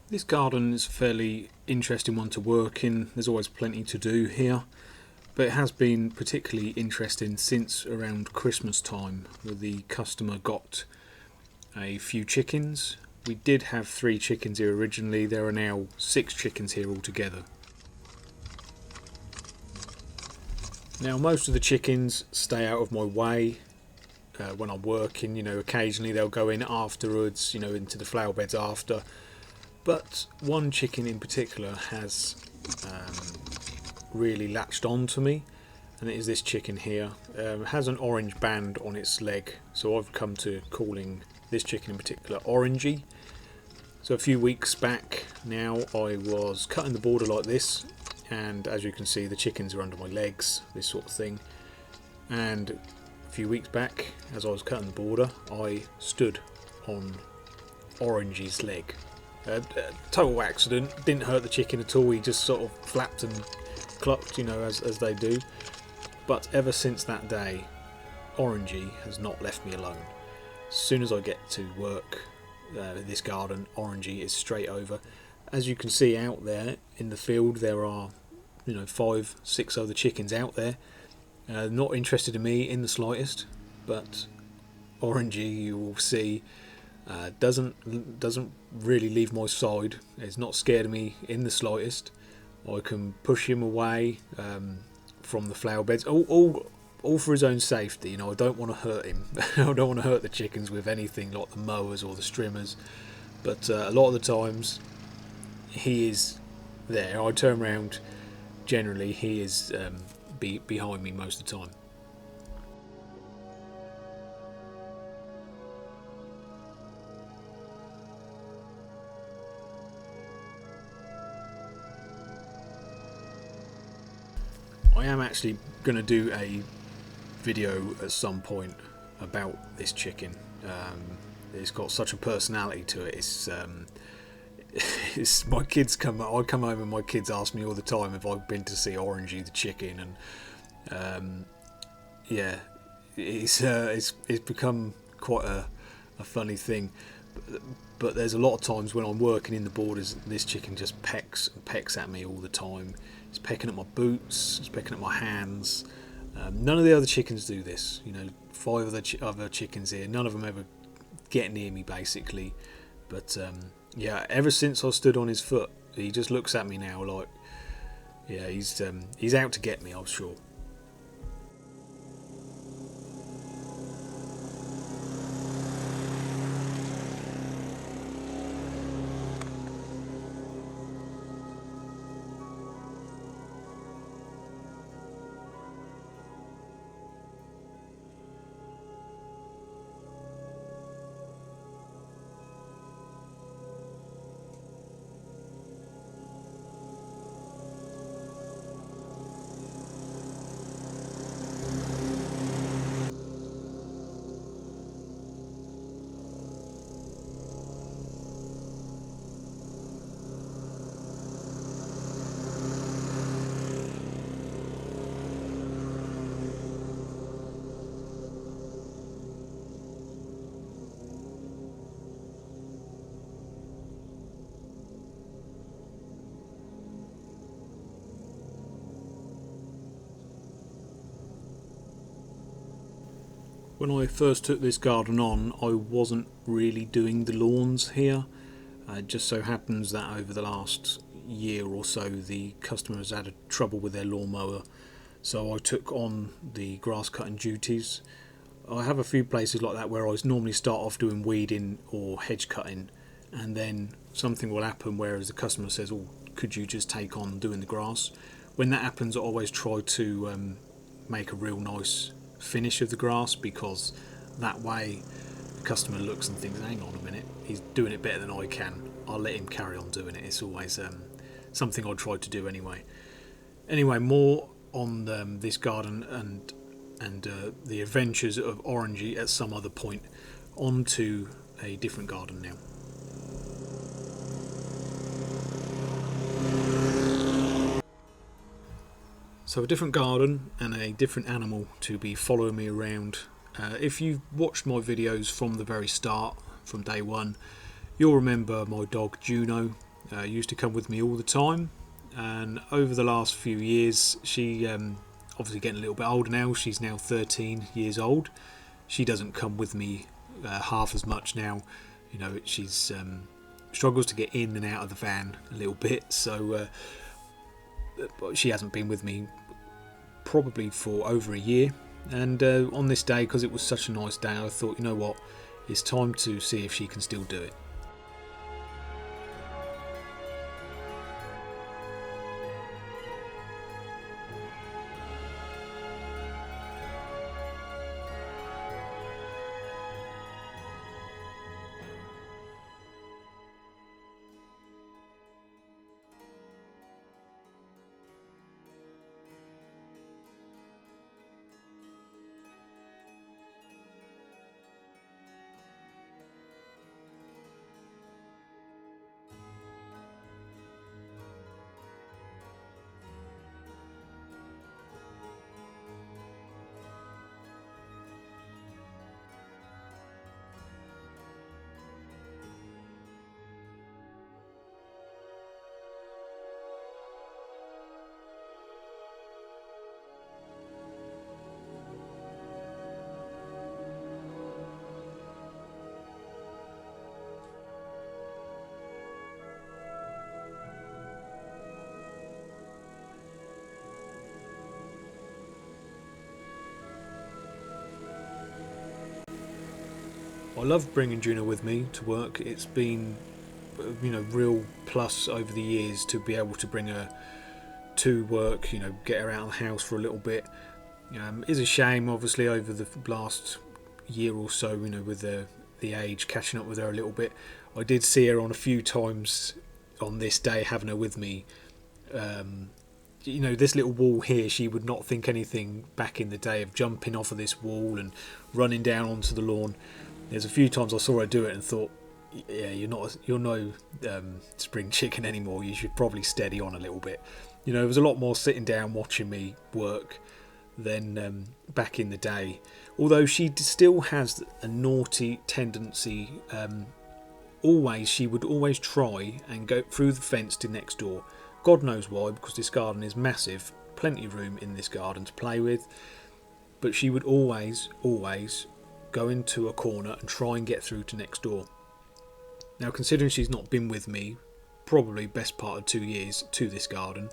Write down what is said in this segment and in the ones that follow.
This garden is a fairly interesting one to work in. There's always plenty to do here, but it has been particularly interesting since around Christmas time, where the customer got a few chickens. We did have 3 chickens here originally. There are now 6 chickens here altogether. Now most of the chickens stay out of my way when I'm working. Occasionally they'll go in afterwards, into the flower beds after. But one chicken in particular has really latched on to me, and it is this chicken here. It has an orange band on its leg, so I've come to calling this chicken in particular Orangey. So a few weeks back now I was cutting the border like this, and as you can see the chickens are under my legs, this sort of thing. And a few weeks back, as I was cutting the border, I stood on Orangey's leg. Total accident, didn't hurt the chicken at all. He just sort of flapped and clucked, as they do. But ever since that day, Orangey has not left me alone. As soon as I get to work this garden, Orangey is straight over. As you can see out there in the field, there are 5, 6 other chickens out there, not interested in me in the slightest. But Orangey, you will see, doesn't really leave my side. He's not scared of me in the slightest. I can push him away from the flower beds, all for his own safety. I don't want to hurt him. I don't want to hurt the chickens with anything like the mowers or the strimmers. But a lot of the times he is there. I turn around. Generally, he is behind me most of the time. I am actually going to do a video at some point about this chicken. It's got such a personality to it. It's my kids I come home and my kids ask me all the time if I've been to see Orangey the chicken, and it's become quite a funny thing. But there's a lot of times when I'm working in the borders, this chicken just pecks and pecks at me all the time. It's pecking at my boots, it's pecking at my hands. None of the other chickens do this. 5 other chickens here, none of them ever get near me basically. But ever since I stood on his foot, he just looks at me now like, he's out to get me, I'm sure. When I first took this garden on, I wasn't really doing the lawns here. It just so happens that over the last year or so the customers had trouble with their lawnmower, so I took on the grass cutting duties. I have a few places like that where I normally start off doing weeding or hedge cutting, and then something will happen whereas the customer says, "Oh, could you just take on doing the grass?" When that happens, I always try to make a real nice finish of the grass, because that way the customer looks and thinks, hang on a minute, he's doing it better than I can, I'll let him carry on doing it. It's always something I try to do anyway. More on this garden and the adventures of Orangey at some other point. On to a different garden now. So a different garden and a different animal to be following me around. If you've watched my videos from the very start, from day one, you'll remember my dog Juno. used to come with me all the time, and over the last few years she obviously getting a little bit older now, she's now 13 years old, she doesn't come with me half as much now. You know, she's struggles to get in and out of the van a little bit, so she hasn't been with me probably for over a year. And on this day, because it was such a nice day, I thought, you know what, it's time to see if she can still do it. I love bringing Juno with me to work. It's been, you know, real plus over the years to be able to bring her to work, you know, get her out of the house for a little bit. It's a shame, obviously, over the last year or so, you know, with the age, catching up with her a little bit. I did see her on a few times on this day, having her with me. You know, this little wall here, she would not think anything back in the day of jumping off of this wall and running down onto the lawn. There's a few times I saw her do it and thought, yeah, you're no spring chicken anymore. You should probably steady on a little bit. You know, there was a lot more sitting down watching me work than back in the day. Although she still has a naughty tendency. She would always try and go through the fence to next door. God knows why, because this garden is massive, plenty of room in this garden to play with. But she would always go into a corner and try and get through to next door. Now, considering she's not been with me probably best part of 2 years to this garden,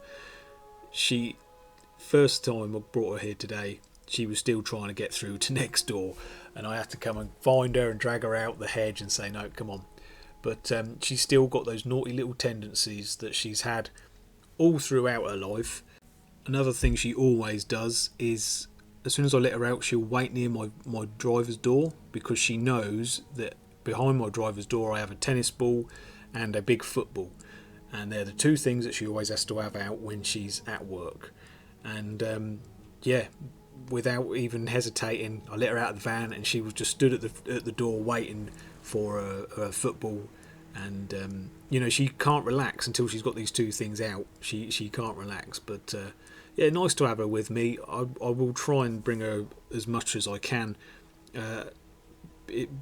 first time I brought her here today, she was still trying to get through to next door, and I had to come and find her and drag her out the hedge and say, no, come on. But she's still got those naughty little tendencies that she's had all throughout her life. Another thing she always does is, as soon as I let her out, she'll wait near my driver's door, because she knows that behind my driver's door I have a tennis ball and a big football, and they're the two things that she always has to have out when she's at work. And without even hesitating, I let her out of the van, and she was just stood at the door waiting for a football. And you know, she can't relax until she's got these two things out. She can't relax. But yeah, nice to have her with me. I will try and bring her as much as I can,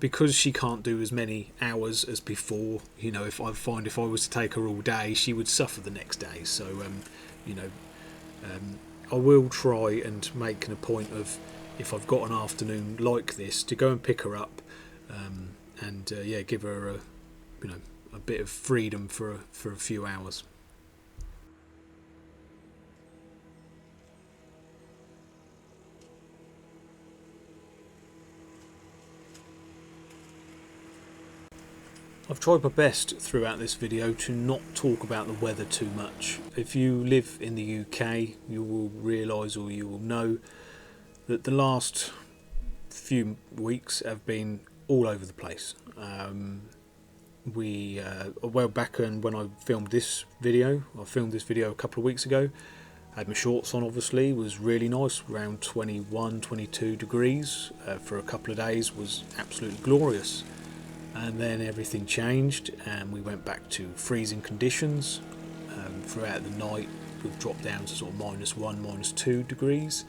because she can't do as many hours as before. You know, if I was to take her all day, she would suffer the next day. So I will try and make a point of, if I've got an afternoon like this, to go and pick her up, and give her a bit of freedom for a few hours. I've tried my best throughout this video to not talk about the weather too much. If you live in the UK, you will realise, or you will know, that the last few weeks have been all over the place. A while back, and when I filmed this video a couple of weeks ago, had my shorts on, obviously, was really nice, around 21, 22 degrees for a couple of days, was absolutely glorious. And then everything changed and we went back to freezing conditions. Throughout the night we've dropped down to sort of -1, -2 degrees.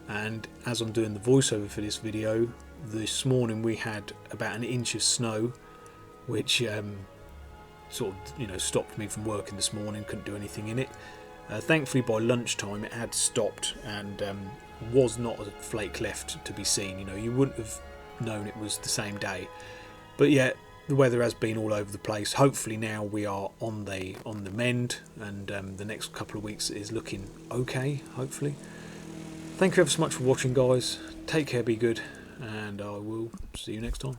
And as I'm doing the voiceover for this video, this morning we had about an inch of snow, which sort of, you know, stopped me from working this morning. Couldn't do anything in it. Thankfully, by lunchtime, it had stopped and was not a flake left to be seen. You know, you wouldn't have known it was the same day. But yeah, the weather has been all over the place. Hopefully now we are on the mend, and the next couple of weeks is looking okay. Hopefully. Thank you ever so much for watching, guys. Take care, be good, and I will see you next time.